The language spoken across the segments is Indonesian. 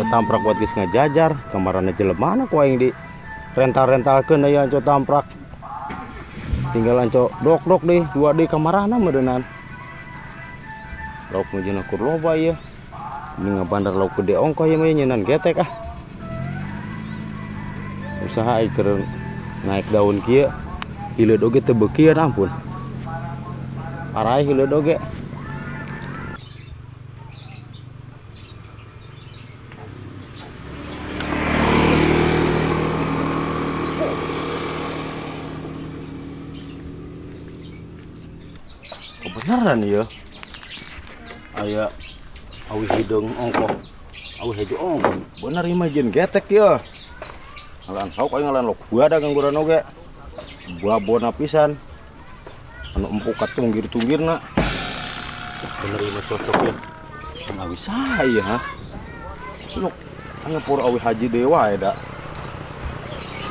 tamprak buat geus ngajajar kamarana jelema mana ku aing di rental-rentalkeun aya anco tamprak tinggal anco dok deh dua di kamarana meureunnan lauk mujina kur loba ieu ini ngabandar lauk gede ongkoh ieu mah nyeunaan getek ah usaha aing keur naik daun kieu hileud oge teu beukieun ampun parai hileud oge. Kebenaran ya aya awi hidung ongkoh awi hejo ongkoh bener imajin getek ya ngalan sok aing ngalan lok gua ada gangguran oge babona pisan anu empuk kacung tunggir-tunggirna bener imah cocok ya awi saya ha sok anya pur awi haji dewa ya da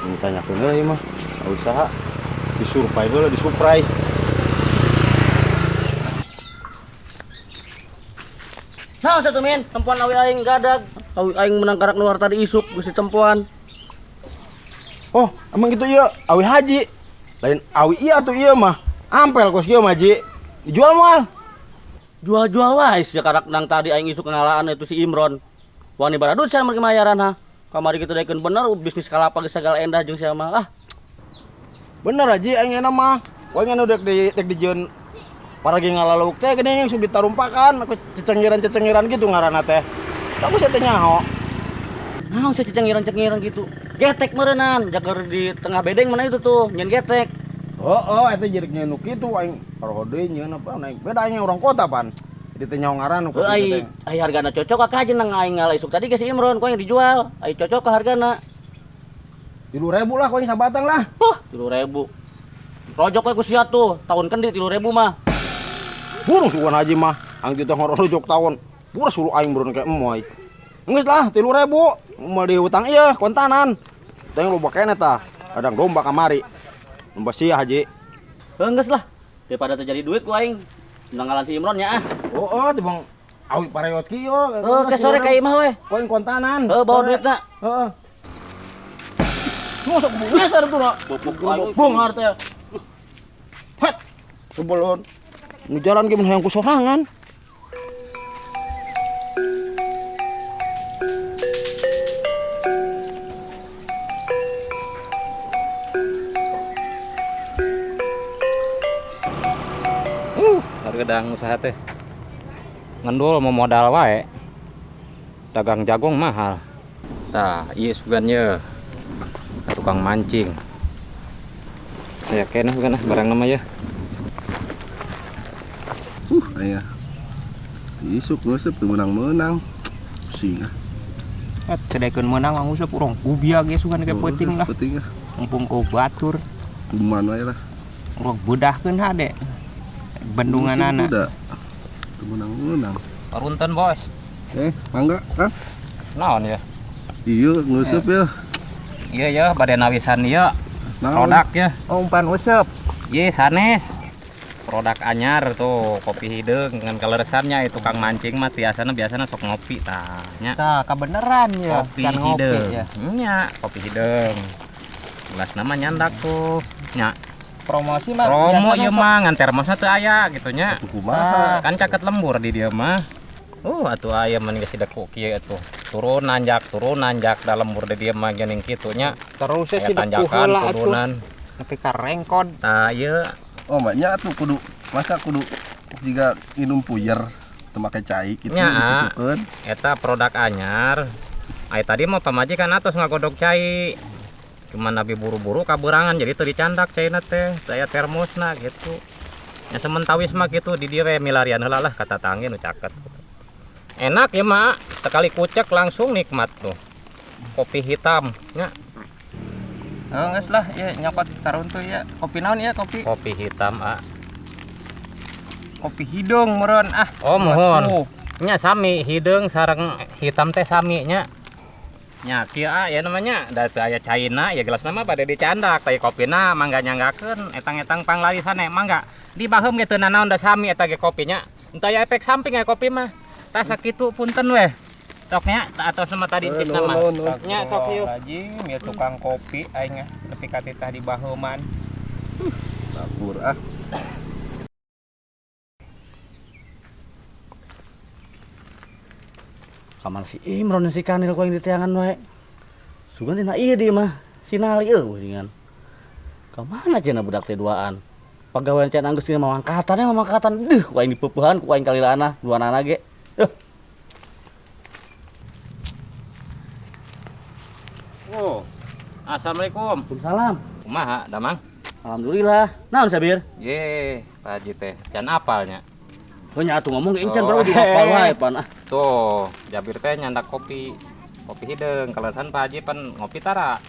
ditanyakeun deui mah awi saha disurpay heula disupray. Nah, satu men, tempuan awi aing gadag. Awi aing menang karak luar tadi isuk gusti tempuan. Oh, emang gitu iya, awi haji. Lain awi iya tuh iya mah. Ampel kos ieu mah ji. Dijual moal. Jual-jual wae sia karak nang tadi aing isuk ngalaan itu si Imron. Wani baradut sia mereka mayaran ha. Kamari kitu daekeun bener bisnis kalapa geus sagala endah jeung sia mah. Ah. Bener aji aing enak mah. Wae nganu dek dijieun paragi ngalaluk teh geuning yang sudah tarumpakan aku cecengiran gitu ngaranna teh. Aku saya teh nyaho. Naon sia cengiran gitu. Getek meureunnan, jaker di tengah bedeng mana itu tuh, nyen getek. Oh, eta jerik nyeunuk kitu aing paroho deui nyieun apa naik beda aing orang kota pan. Jadi teh nyaho ngaran ku teh. Ai hargana cocok ka jeung nang aing ngala isuk tadi ke si Imron, ku yang dijual. Ai cocok ka hargana. 3.000 lah ku aing sabatang lah. 3.000. Rojok we ku sia tuh, tahun kendi 3.000 mah. Burung sugan haji mah, angti teh ngorojok tahun. Pura suruh aing beron kayak emoy. Geus lah 3.000. Mau diutang ieu kontanan. Teh loba kene tah. Kadang domba kamari. Domba sia haji. Geus lah. Daripada terjadi duit ku aing nanggalan si Imron nya ah. Oh, teh bang awi pareot kieu. Ke sore ka imah we. Poin kontanan. Bawa duitna. Heeh. Mosok nyasar tuh na. Bongar teh. Hat. Sebelon. Ini jalan gimana yang kusorangan? Harga dang usaha teh ngendul mau modal wae dagang jagung mahal tah iya sugannya tukang mancing saya kena sugan barang nama ya aya isuk ngeuseub teu meunang-meunang pusing ah cedekeun meunang mah nguseup urang ubia ge sugan ke peuting lah peuting ah mumpung ku batur kuman wae lah urang beudahkeun hade bendunganana teu meunang-meunang parunten bos mangga kan naon ya iya ngeuseub ya iya ya bade nawisan ieu produk ya umpan useup ye sanes produk anyar tuh kopi hideung dengan kaleresannya itu tukang mancing mah biasana sok ngopi tah nya tah kabeneran ya kopi hideung nya kopi hideung gelas nama nyandak tuh nya promosi mah promo ieu mah ngan termos teu aya gitu nya kumaha kan caket lembur di dieu mah atuh aya mah geus sideku kieu atuh turun nanjak da lembur di dieu mah geuning kitu nya terus sih tanjakan turunan tapi karengkod tah ieu oh maknya atuh kudu masa kudu jika minum puyer teu make cai kitu ditukeun eta produk anyar ai tadi mah pamajikan atos ngagodog cai cuman nabi buru-buru kaburangan jadi teu dicandak caina teh saya termosna gitu nya sementawis mah gitu di dieu we milarian heula lah kata tangge nu caket enak ya mak sekali kucek langsung nikmat tuh kopi hitam nya geus lah ya nyokot saruntuh ya kopi naon ya kopi hitam kopi hidung meureun ah mohon nya sami hideung sareng hitam teh sami nya kieu ya namanya da teu aya caina ya gelas nama bade dicandak teh kopina mangga nyanggakeun etang-etang panglarisan mangga dibaheum ge teu nanaon da sami eta ge kopinya entah ya efek samping ya kopi mah tah sakitu punten weh Stoknya atau sama tadi tis no, nama. no, no. Nya sok yuk. Lagi ya tukang kopi aing tapi katitah di Baheman. Dapur ah. Kamar si Imron si Kanil kau yang di tiangan wae. Sugan dina ieu di mah sinali dengan. Kamana cenah budak teh duaan. Pagawean can anggeus dina mamangkatan deuh ku aing dipeupuhan ku aing kalilana duanana ge. Oh. Assalamualaikum. Waalaikumsalam. Kumaha, Damang? Alhamdulillah. Naon Sabir? Ye, Pak Haji teh. Can apalnya. Heunya atuh ngomong encan Oh. baru dihafal wae pan ah. Tuh, Jabir teh nyandak kopi. Kopi hideung, kalesan Pak Haji pan ngopi tara.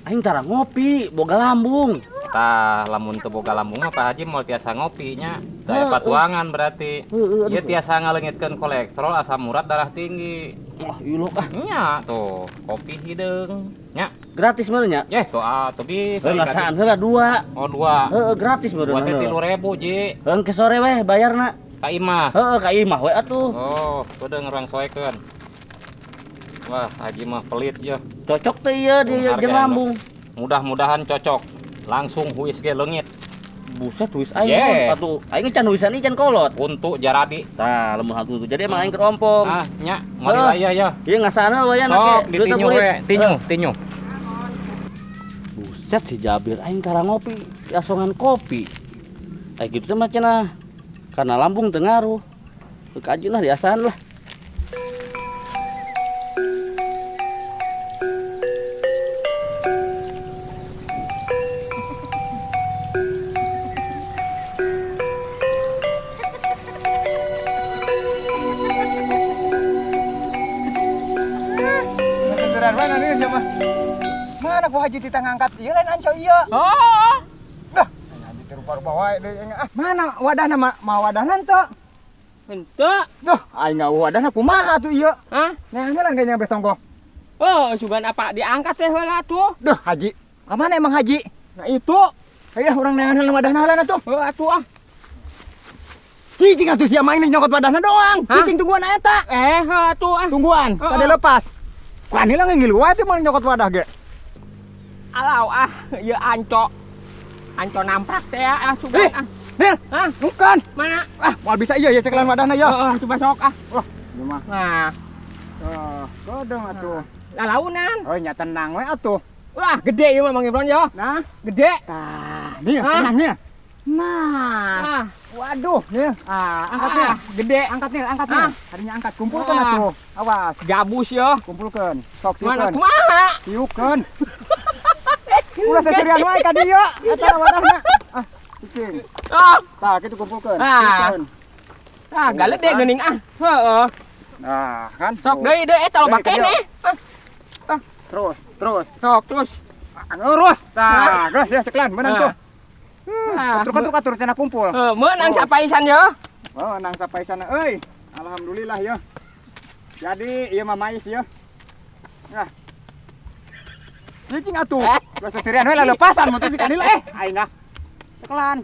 Aing tara ngopi, boga lambung. Tah, lamun teu boga lambung mah Pak Haji moal tiasa ngopinya. Daya patuangan berarti. Ieu tiasa ngaleungitkeun kolesterol, asam urat, darah tinggi. Wah, ilok ah. Nya tuh, kopi hideung. Nya, Gratis meureun nya. tuh tuh bisa. Heuh ngasaan heula 2. Oh, 2. Heeh, gratis meureun. Buat 3.000, Ji. Heung ke sore weh bayarna. Ka imah. Heeh, ka imah we atuh. Oh, kudu ngerangsoekeun. Wah, Haji mah pelit ya. Cocok teh ieu di Hargaan, jeung lambung. Mudah-mudahan cocok. Langsung huis ge leungit. Buset wis aing Yeah. atuh. Aing can wisan ieu can kolot. Untuk jaradi. Tah, lamun hatu tuh. Jadi emang aing keur ompong. Ah, nya, mari aya ya. Ieu ngasana wayan Sok ditinyu we, tinyu. Buset si Jabir aing tara ngopi, asongan kopi. Kayak gitu teh mah cenah. Karena lambung teu ngaruh. Teu kajin lah diasaan lah. Beneran mana nih siapa? Mana ku Haji titang ngangkat ieu lain anco ieu. Oh. Dah, Haji teh rupa-rupa wae deui ah. Mana wadahna mah wadahna henteu. Henteu. Duh, aing wadahna kumaha atuh ieu? Hah? Neangelan kayaknya beh tonggo. Oh, sugan apa diangkat teh heula tuh. Duh, Haji. Ka mana emang Haji? Nah itu. Ayo urang neangelan wadahna heula atuh. Heuh atuh ah. Cicing atuh sia main nyokot wadahna doang. Hah? Cicing tungguan eta. Heuh atuh ah. Tungguan, tadi lepas. Kan hilang ngilu wae teh mau nyokot wadah ge. Alau ah, ieu anco. Anco namprak teh ah sugan ah. Nil, Hah? bukan. Mana? Ah, moal bisa iya ya cekelan wadahna ya. Heeh, coba sok ah. Wah, ieu mah. Nah, Godong atuh. lalaunan. Oh, nya tenang we atuh. Wah, gede ieu mah Mang Ibron yo. Nah, Gede. tah, nih Hah? tenang nih. Nah, Ah, waduh, nih. Angkat nih. gede. Angkat nih, angkat nih. Ah. Tadinya angkat, kumpulkan Ah. atuh. Awas, Gabus yo. kumpulkan. Sok Mana sieukeun. kumaha? Sieukeun. Ulah seserian wae ka dieu. Eta wadahna. Ah, cicing. Ah, Tah, kitu kumpulkan. Ah. Sieukeun. ah gale deh geuning ah. Heeh. Nah, kan. Sok deui deui eta loba Deui, deui. keneh. Terus, terus. Sok terus. Ngurus. Tah, geus ya cekelan, menang tuh. Ah, Atur cenah kumpul. meunang Oh. sapaisan yo. Oh, nang sampai sana euy. Alhamdulillah ya. Jadi ieu mah mais ya. Nah. Cicing atuh. Geus seserian we lepasan mun teh si Kanil aing ah. Cekelan.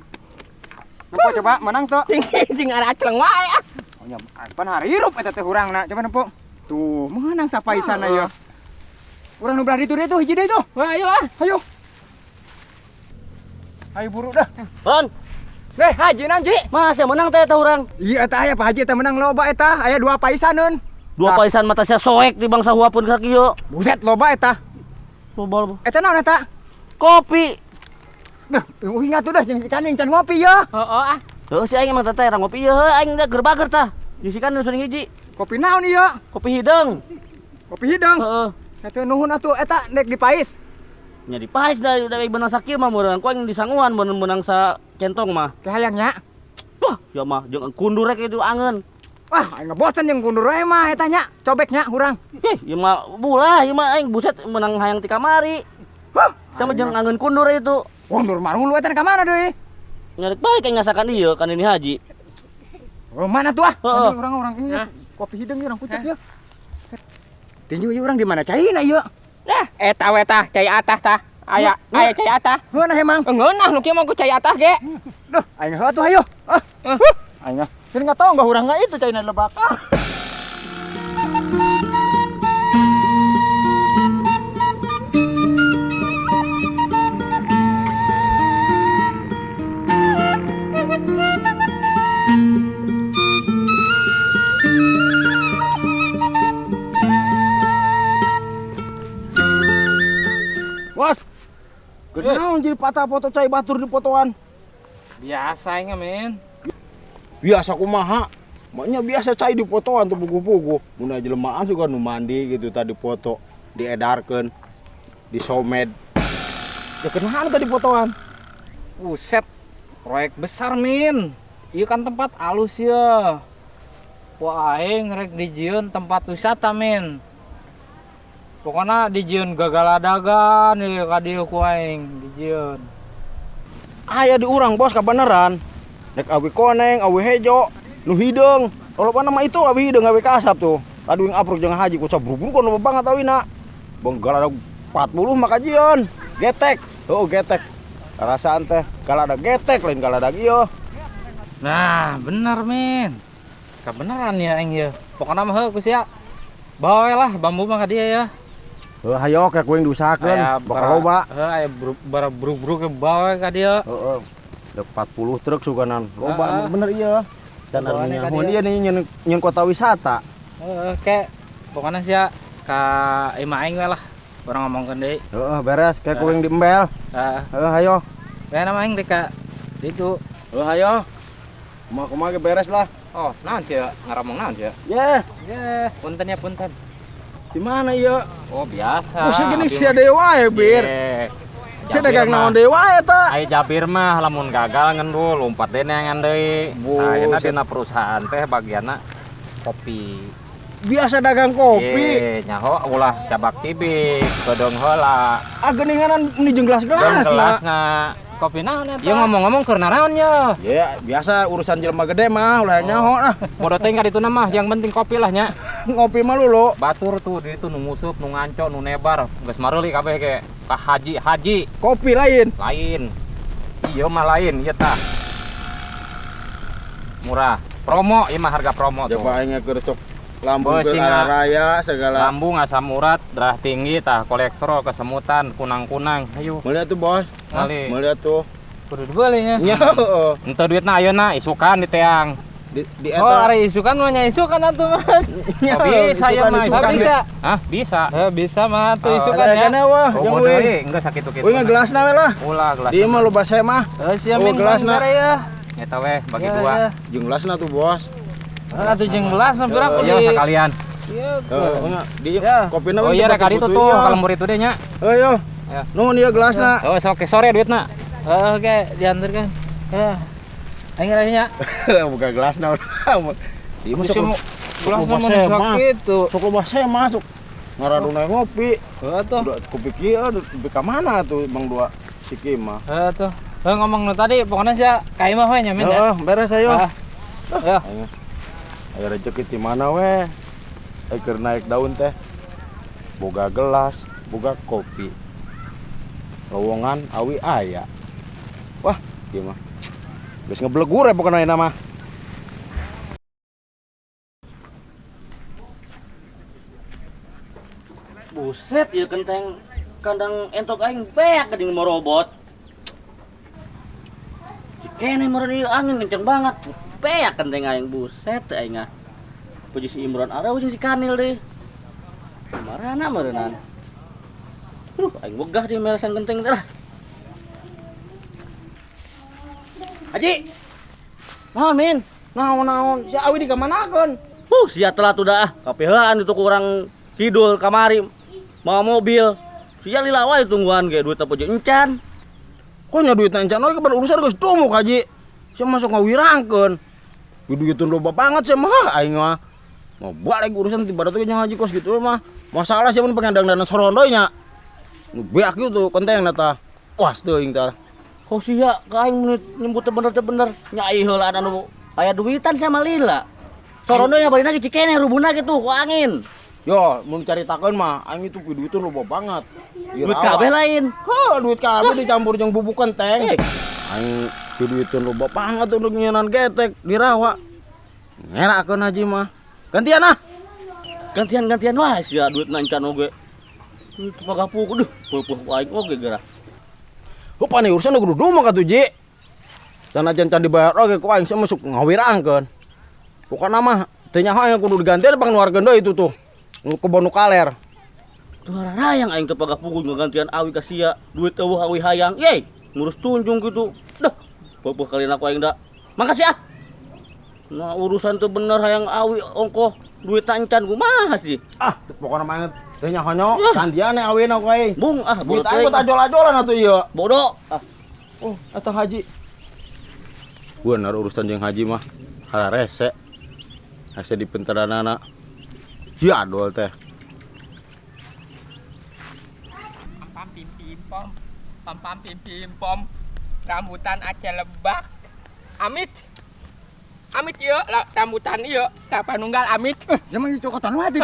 Nempo coba menang tuh. Cing ara acleng wae ah. Oh nya pan harirup eta teh urangna. Coba nempo. Tuh, menang sampai sana ya. Urang nu belah ditu deui tuh hiji deui tuh. Wah, ayo ah. Ayo. Ayo buru dah. Ron, Haji nanti. masa menang teh eta urang. Iya eta aya Pak Haji eta menang loba eta. Aya 2 paisaneun. Dua Tah. paisan mata sia soek di bangsa huapeun ka kieu. Buset loba eta. Loba. Eta naon eta? Kopi. Duh, ingat tuh dah jeung can ngopi ya. Heeh ah. Heuh si aing emang teh ra ngopi ieu heuh aing da gerbager tah. Disikan nu seuring hiji. Kopi naon ieu? Kopi hideng. Kopi hidang. Heeh. Eta nuhun atuh eta nek dipais. Nya dipais da benang sakieu mah meureun ku aing disanguan menang sa centong mah. Teh hayangnya. Wah, ya mah jeung kundur rek itu angeun. Wah, aing bosen jeung kundur we mah eta nya. Cobeknya urang. Ieu mah bulah, ieu mah aing buset menang hayang ti kamari. Huh, Sama jeung angeun kundur itu. kundur marung lu eta ka mana deui? Ngarek balik aing ngasakan ieu kan ini haji. Oh, mana tuh ah? Heeh. Urang ini. Kopi hidang urang pucet ya. Tinju ieu urang di mana caina ieu? Eta we tah cai atah tah. Aya cai atah. Mana emang? Ngeunah nu kieu mah ku cai atah ge. Duh, aing atuh ayo. Aing. Jadi enggak tahu enggak urang itu caina lebak. Kenaon jadi patah foto cai batur di fotoan. Biasa ya men. Biasa kumaha. Maknya biasa cai di fotoan tuh buku-buku. Mun aja jelemaan juga nu mandi gitu tadi foto diedarkeun di somed. Ya kenaon tadi fotoan? Buset, proyek besar min. Iya kan tempat alus ya. Wah aing rek dijieun tempat wisata min. Pokoknya dijieun gagal-adagan ya kadieu ku aing dijieun. Aya di urang bos kabeneran. Nek awi koneng, awi hejo, nu hideung. Kalau pana mah itu awi hideung awi kasap tuh. Tadi yang apruk jeung haji ku sabrubur kono banget awina. Benggal ada 40 mah kajian. Getek. Oh getek. Rasaan teh kalau ada getek lain kalau ada ieu. Nah, bener min. Kebenaran ya aing ya. Pokoknya mah heuh ku sia. Bawa we lah bambu mah ka dia ya. Hayo kayak kuing diusahakeun. Bakal loba. Aya bruk-bruk ke bawa ka dia. Heeh. Dek 40 truk suganan. Loba bener ieu. Dan Bawaannya artinya ka mun dia. ieu nih nyen kota wisata. Kayak pokoknya sia ka imah aing we lah. Orang ngomongkeun deui. Heeh, beres kayak kuing di embel. Heeh. Hayo. We nama aing dek ka ditu. Hayo. Kumaha ge beres lah. Oh, naon sia ngaramong naon sia? Ye, Ya, punten ya punten. di mana ieu? Oh, biasa. Musuh gini sia dewa ya, Bir. Sia dagang naon dewa eta? Ai Jabir mah lamun gagal ngendul lompat deui neangan deui. Ayeuna dina perusahaan teh bagianna kopi. Biasa dagang kopi. Nyaho ulah cabak cibik, godong heula. Ah geuninganan ini jeung gelas-gelas lah. Gelasna kopi naon eta? Ieu ngomong-ngomong keur naon nya? Ya, biasa urusan jelema gede mah ulah nyaho lah. Bodoh teh dituna mah yang penting kopi lah nya. Ngopi mah lulu. Batur tuh di itu nu ngusup, nu nganco, nu nebar, geus mareuli kabeh ge. Ka haji Kopi lain. lain. Ieu mah lain ieu tah. Murah. Promo, ieu mah harga promo tuh. Coba aing keur sok lambung ke Beuh, arah singa. raya segala. Lambung asam urat, darah tinggi, tah kolesterol, kesemutan, kunang-kunang. Ayo, Melihat tuh bos. Mali. Melihat tuh. kudu dibeli nya. Nya. Ente duitna ayeuna isukan di teang. Di Oh, eta. ari isukan mah nya isukan atuh mah. Nya, Oh, bisa ya isukan, mah, isukan. bisa. Hah, bisa. Bisa mah atuh Isukan ya. Wah, Oh, yang bodoh we. deui, enggeus sakitu-kitu. Wih ngegelasna we lah. Ulah gelas. Dia mah loba saya mah. Sia Oh, min gelasna. ya. Eta weh bagi dua. Jeung gelasna tuh bos. Atuh jeung gelas mah pira Oh, iya sekalian. Di Ya. kopina Oh iya rek ari itu tuh kalau murid itu deh nya. Ayo. Ya. Nuhun ieu gelasna. Oh, sok sore duitna. Oke, diantarkan. Ya. Aing nya. Bukan gelasna. Ieu mah sok Gelas sok mah saya mah. sok kitu. Sok loba saya masuk. Ngaraduna ngopi. Atuh. Udah kopi kieu kopi ka mana tuh Bang Dua Siki mah. Atuh. Ngomong nu tadi pokoknya sia ka imah we nya min ya. Heeh, beres ayo. Ya. Ayo rezeki di mana we? Keur naik daun teh. Boga gelas, boga kopi. Lowongan awi aya. Wah, ieu mah. Geus ngeblegur ya pokona ayeuna mah. Buset, ieu kenteng kandang entok aing beak geuning morobot. Cikene meureun ieu angin kenceng banget. Beak kenteng aing buset aing ah. Puji si Imron areuh jeung si Kanil deui. Kumarana meureunan. Aing wegah di melesan genteng teh lah. Haji. Naon min? Naon-naon, si awi di kamanakeun? Sia telat udah ah. Kapehelaan itu kurang kidul kamari. Mau mobil. Sia lila wae tungguan ge duit apa jeung encan. Kok nya duit encan we kapan urusan geus tumuk haji. Sia masuk ngawirangkeun. Duitun loba banget sia mah aing mah. Mau balik urusan tiba teu nya haji kos gitu mah. Masalah sih mun pengandang dana sorondo nya. Nu beak kieu tuh kenteng tah. Was teuing tah. Oh sia ka aing nyebut teu bener nyai heula anu aya duitan sama lila. Sorondo nya bari lagi cikene rubuna gitu ku angin. Yo, mun caritakeun mah aing itu duitun loba banget. Duit kabeh lain. Duit kabeh dicampur jeung bubuk kenteng. Eh. Aing duitun loba banget untuk nyenan getek di rawa. Ngerakeun haji mah. Gantian ah. Gantian wae sia duit nancan oge. Duit pagapu kudu peupuh ku aing oge geura. Rupane urusan kudu dumo ka tuh Ji. Sanajan can dibayar oge ku aing sia masuk ngawirangkeun. Pokona mah teu nyaho aya kudu digantian bang nuarkeun deui itu tuh. Nu kebon nu kaler. Tuh harayang aing teu pagapugun ngagantian awi ka sia, duit eueuh awi hayang. Yey, ngurus tunjung gitu. Dah, peupuh kalian aku aing da. Makasih ah. Nah, urusan tuh bener hayang awi ongkoh duit tancan kumaha sih? Ah, pokoknya mah teh nya honyo, sandiane awina ku aing. Bung ah, Duit bodoh aing buat ajol-ajolan atuh ieu. Bodoh. Ah, Oh, eta haji. Bener urusan jeung haji mah hararese. Hese dipenteranana. Jadwal teh. Pam pim pim pom, pam pim pim pom, rambutan Aceh Lebak, amit, amit iya, rambutan iya, kapan nunggal amit, Zaman di cokotan wae di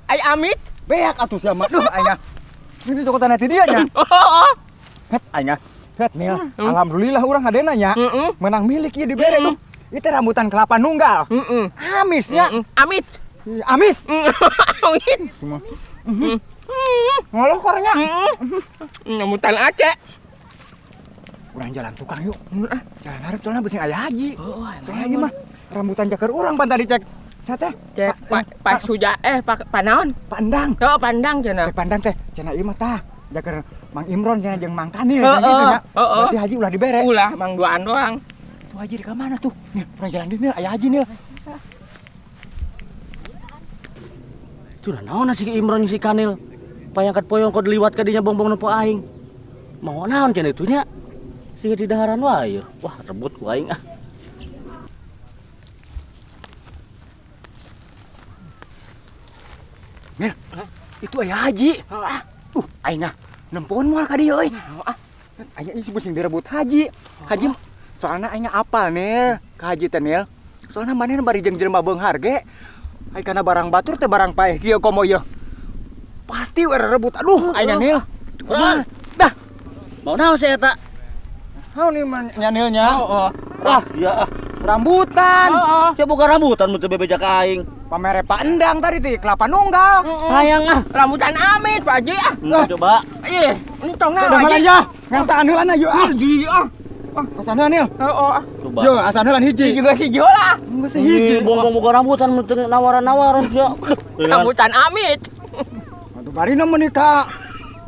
ay amit, beak atuh sia mah. Duh aya. Ini cokotan hati dia nya. Het aya. Het Nil. Alhamdulillah urang ngadena nya. Menang milik ieu dibere tuh. Itu rambutan kelapa nunggal. Amis ya. amit, Amis. amit, Ngoloh kornya. rambutan Aceh, Urang jalan tukang yuk. Jalan hareup soalna beusi aya haji. Soalnya ieu mah rambutan jaker urang pan tadi cek. Sate? cek pak suja pak panaon, Pandang. oh pandang cenah, Cek pandang teh, cenah ieu mah tah. Jaker Mang Imron cenah jeung Mang Kanil Heeh, gitu nya. heeh. Berarti haji ulah dibere. ulah mang duaan doang, Tuh haji di ka mana tuh? Nih, urang jalan di Nil, aya haji Nil. sudah naon si Imron si Kanil. Payangkat poyong kau diliwat ka dinya bongbong nepo aing. Mau naon cenah itu nya? Sing di daharan wae. Wah, rebut ku aing ah. Nil, itu aya haji. Aing nah nempoon moal ka dieu euy. Aing ieu beusi direbut haji. Haji soalna aing apal Nil, ka haji teh Nil. Soalna manehna bari jeung jelema beunghar ge. Ai kana barang batur teh barang paeh kieu komo ieu. Pasti we rebut. Aduh, aing Nil. Kumaha? Dah, Mau naon si eta? hau nih nya Nilnya. Wah, iya ah. Rambutan. Saya buka rambutan mun teu bebejak ka aing. Pamere Pak Endang tadi teh kelapa nunggal. Hayang ah. rambutan amit pak Haji ah, Coba. ih, entong na Udah malah ya. Ngasan heulan ayo ah. Haji ah, Asan heulan Nil. oh, Coba. Yo, asan heulan hiji. juga si Jola, Geus hiji. Bongbong buka rambutan mun teu nawaran-nawaran sia. rambutan amit, Atuh barina menika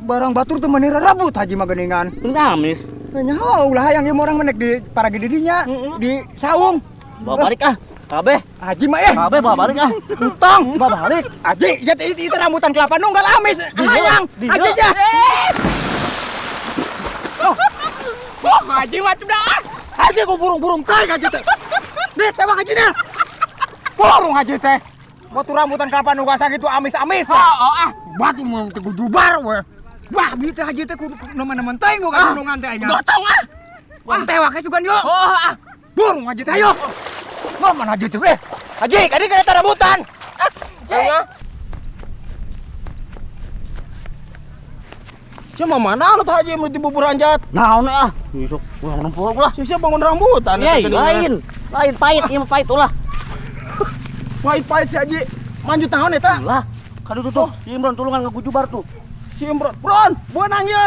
barang batur teh menira rabut haji mah geuningan. Ngamis. Nyaho ulah hayang ieu urang menek di para gede dinya di saung. Bawa balik ah. Kabeh. Haji mah Kabeh bawa balik ah. Entong, bawa balik. Haji, itu rambutan kelapa nunggal amis. Hayang. Haji ja. Haji macam dah, Haji ku burung-burung tarik haji teh. Nih, tewak haji nih. Burung haji teh. Batu rambutan kelapa nunggal sakitu amis-amis. Batu mau teu jubar we. Wah, bieu teh haji teh kudu nemen-nemen teuing ku ka gunungan teh nya. gotong ah, Wah, tewak ke sugan yuk. Burung haji teh ayo. Mana haji teh we? Haji, kadi kereta rambutan. Siapa mana anu teh haji mun di bubur anjat? Naon ah. Besok urang nempok lah. Sia bangun rambutan. Yey, lain. Lain pahit, ieu mah pahit ulah. Pahit-pahit si haji. Manjut naon eta? Ulah. Kadu tuh, si Imron tulungan ngagujubar tuh. Si Imron, Bron, beunang ye.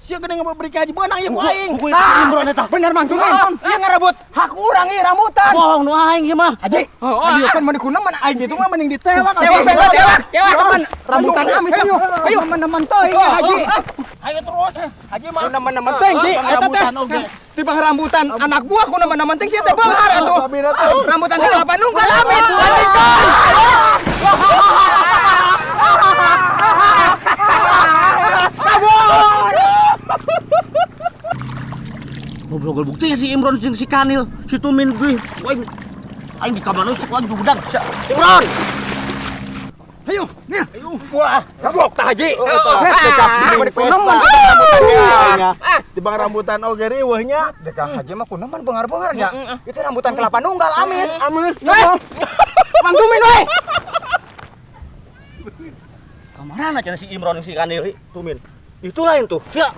Sia geuning ngaberi ka haji beunang ye ku aing. Ku itu Imron eta. Bener Mang Tumin. Ieu ngarebut hak urang ieu rambutan. Bohong nu aing ieu mah. Haji, haji kan mending kuna mana aing itu mah mending ditewak. tewak, Rambutan amis ayo. Ayo nemen teuing ya haji. Ayo terus. Haji mah Nemen teuing ji eta teh. Tibang rambutan anak buah ku nemen teuing sia teh beunghar atuh. Rambutan teh kelapa nunggal amis. Goblok bukti si Imron jeung si Kanil, si Tumin gue. Aing di kamar sok lagi budak. Imron. Ayo, nih. Wah, rabok tah haji. Tibang rambutan oge riweuh nya. Deka haji mah kunaman beunghar-beunghar nya. Itu rambutan kelapa nunggal amis. Mang Tumin we. Kamarana cenah si Imron jeung si Kanil, Tumin. Itu lain tuh. Sia.